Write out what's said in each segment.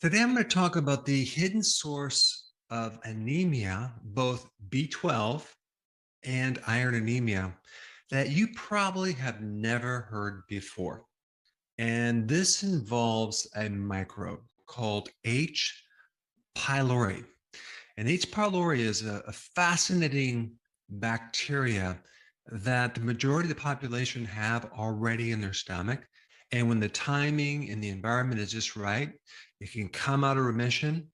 Today, I'm going to talk about the hidden source of anemia, both B12 and iron anemia, that you probably have never heard before. And this involves a microbe called H. pylori. And H. pylori is a fascinating bacteria that the majority of the population have already in their stomach. And when the timing and the environment is just right, it can come out of remission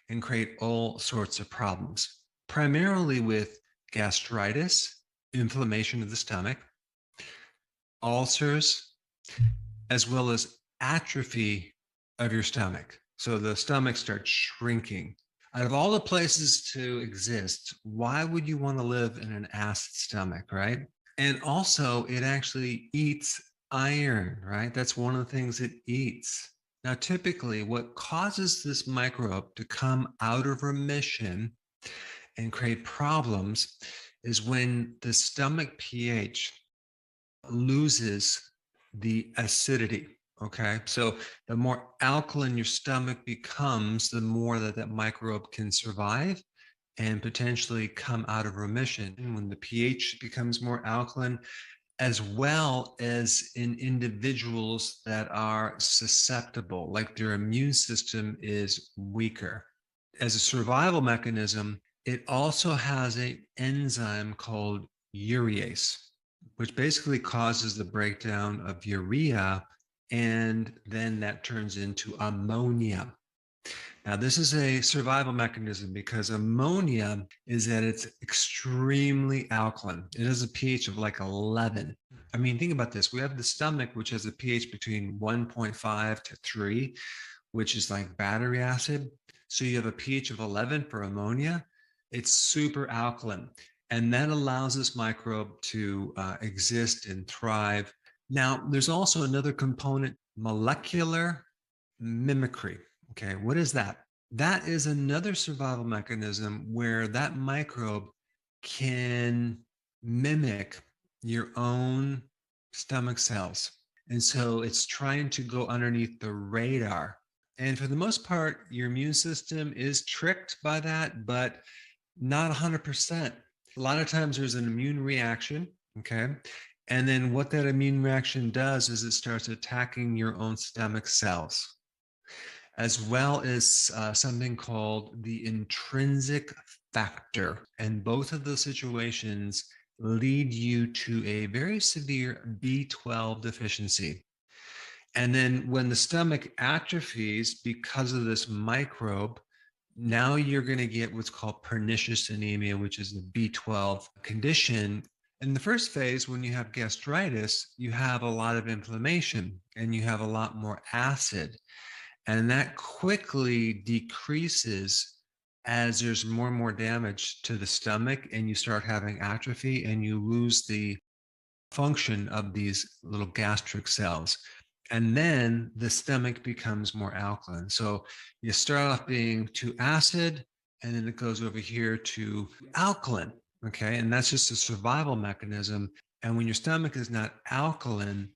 and create all sorts of problems, primarily with gastritis, inflammation of the stomach, ulcers, as well as atrophy of your stomach. So the stomach starts shrinking. Out of all the places to exist, why would you want to live in an acid stomach, right? And also, it actually eats iron, right? That's one of the things it eats. Now, typically, what causes this microbe to come out of remission and create problems is when the stomach pH loses the acidity. Okay, so the more alkaline your stomach becomes, the more that microbe can survive and potentially come out of remission. And when the pH becomes more alkaline, as well as in individuals that are susceptible, like their immune system is weaker. As a survival mechanism, it also has an enzyme called urease, which basically causes the breakdown of urea, and then that turns into ammonia. Now, this is a survival mechanism because ammonia is at its extremely alkaline. It has a pH of like 11. I mean, think about this. We have the stomach, which has a pH between 1.5 to 3, which is like battery acid. So you have a pH of 11 for ammonia. It's super alkaline. And that allows this microbe to exist and thrive. Now, there's also another component, molecular mimicry. Okay, what is that? That is another survival mechanism where that microbe can mimic your own stomach cells. And so it's trying to go underneath the radar. And for the most part, your immune system is tricked by that, but not 100%. A lot of times there's an immune reaction, okay? And then what that immune reaction does is it starts attacking your own stomach cells, as well as something called the intrinsic factor. And both of those situations lead you to a very severe B12 deficiency. And then when the stomach atrophies because of this microbe, now you're going to get what's called pernicious anemia, which is the B12 condition. In the first phase, when you have gastritis, you have a lot of inflammation and you have a lot more acid. And that quickly decreases as there's more and more damage to the stomach and you start having atrophy and you lose the function of these little gastric cells. And then the stomach becomes more alkaline. So you start off being too acid, and then it goes over here to alkaline. Okay. And that's just a survival mechanism. And when your stomach is not alkaline,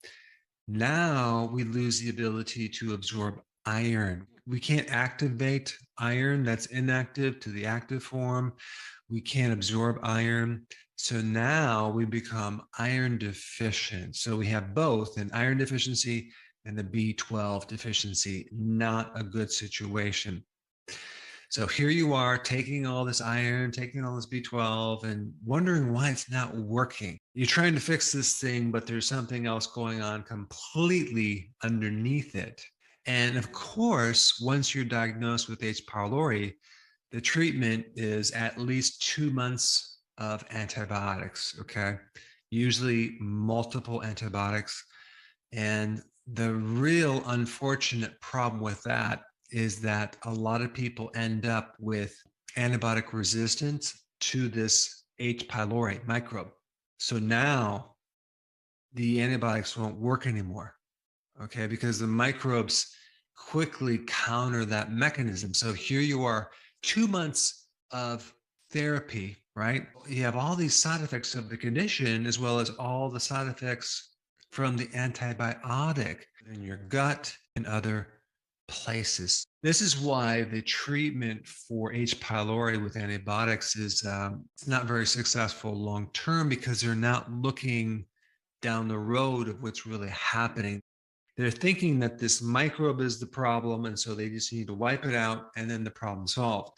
now we lose the ability to absorb iron. We can't activate iron that's inactive to the active form. We can't absorb iron. So now we become iron deficient. So we have both an iron deficiency and the B12 deficiency. Not a good situation. So here you are taking all this iron, taking all this B12 and wondering why it's not working. You're trying to fix this thing, but there's something else going on completely underneath it. And of course, once you're diagnosed with H. pylori, the treatment is at least 2 months of antibiotics, okay? Usually multiple antibiotics. And the real unfortunate problem with that is that a lot of people end up with antibiotic resistance to this H. pylori microbe. So now the antibiotics won't work anymore, okay? Because the microbes quickly counter that mechanism. So here you are, 2 months of therapy, right? You have all these side effects of the condition, as well as all the side effects from the antibiotic in your gut and other places. This is why the treatment for H. pylori with antibiotics is it's not very successful long term, because they're not looking down the road of what's really happening. They're thinking that this microbe is the problem, and so they just need to wipe it out and then the problem solved.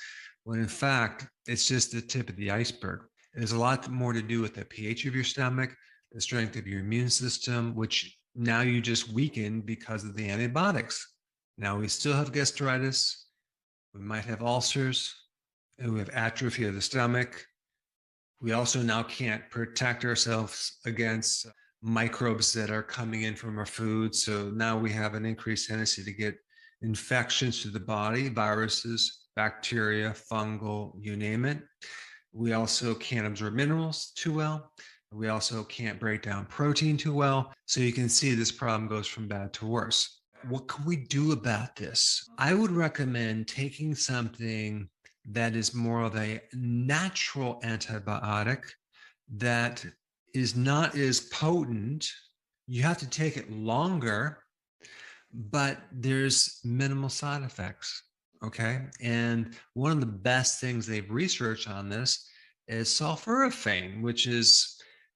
When in fact, it's just the tip of the iceberg. There's a lot more to do with the pH of your stomach, the strength of your immune system, which now you just weaken because of the antibiotics. Now we still have gastritis, we might have ulcers, and we have atrophy of the stomach. We also now can't protect ourselves against microbes that are coming in from our food. So now we have an increased tendency to get infections to the body, viruses, bacteria, fungal, you name it. We also can't absorb minerals too well. We also can't break down protein too well. So you can see this problem goes from bad to worse. What can we do about this? I would recommend taking something that is more of a natural antibiotic that is not as potent. You have to take it longer, but there's minimal side effects. Okay. And one of the best things they've researched on this is sulforaphane, which is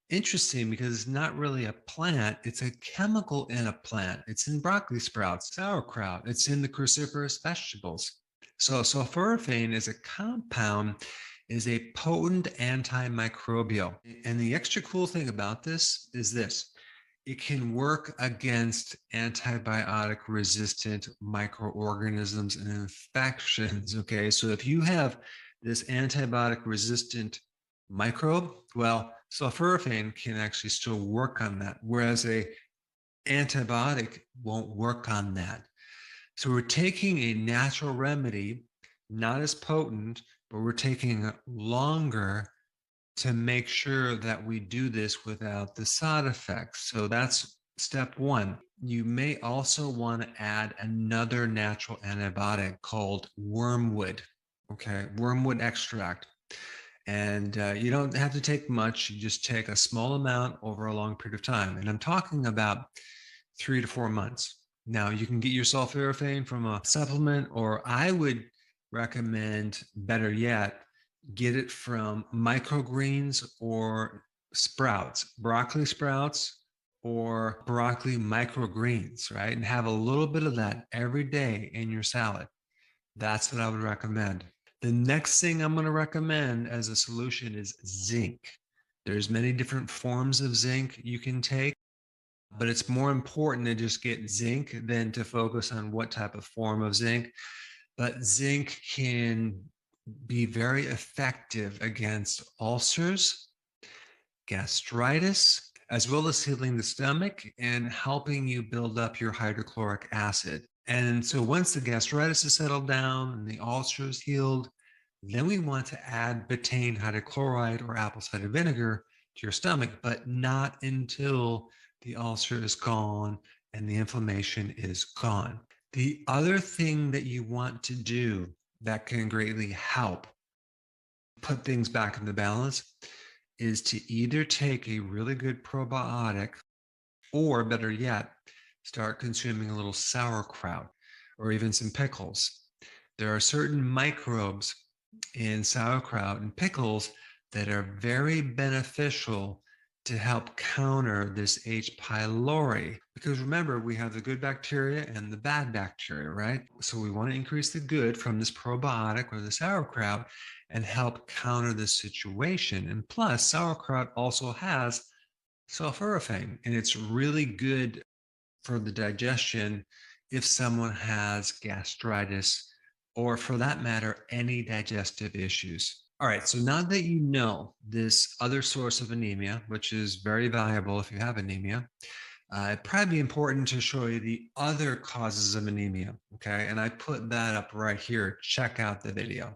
interesting because it's not really a plant, it's a chemical in a plant. It's in broccoli sprouts, sauerkraut, it's in the cruciferous vegetables. So sulforaphane is a compound, is a potent antimicrobial. And the extra cool thing about this is this: it can work against antibiotic resistant microorganisms and infections. Okay, so if you have this antibiotic resistant microbe, well, sulforaphane can actually still work on that, whereas a antibiotic won't work on that. So we're taking a natural remedy, not as potent, but we're taking longer to make sure that we do this without the side effects. So that's step one. You may also want to add another natural antibiotic called wormwood. Okay, wormwood extract. And you don't have to take much. You just take a small amount over a long period of time. And I'm talking about 3 to 4 months. Now, you can get your sulforaphane from a supplement, or I would recommend, better yet, get it from microgreens or sprouts, broccoli sprouts or broccoli microgreens, right? And have a little bit of that every day in your salad. That's what I would recommend. The next thing I'm going to recommend as a solution is zinc. There's many different forms of zinc you can take, but it's more important to just get zinc than to focus on what type of form of zinc. But zinc can be very effective against ulcers, gastritis, as well as healing the stomach and helping you build up your hydrochloric acid. And so once the gastritis is settled down and the ulcer is healed, then we want to add betaine hydrochloride or apple cider vinegar to your stomach, but not until the ulcer is gone and the inflammation is gone. The other thing that you want to do that can greatly help put things back into balance is to either take a really good probiotic, or better yet, start consuming a little sauerkraut or even some pickles. There are certain microbes in sauerkraut and pickles that are very beneficial to help counter this H. pylori. Because remember, we have the good bacteria and the bad bacteria, right? So we want to increase the good from this probiotic or the sauerkraut and help counter this situation. And plus, sauerkraut also has sulforaphane, and it's really good for the digestion if someone has gastritis, or for that matter, any digestive issues. All right, so now that you know this other source of anemia, which is very valuable if you have anemia, it'd probably be important to show you the other causes of anemia, okay? And I put that up right here. Check out the video.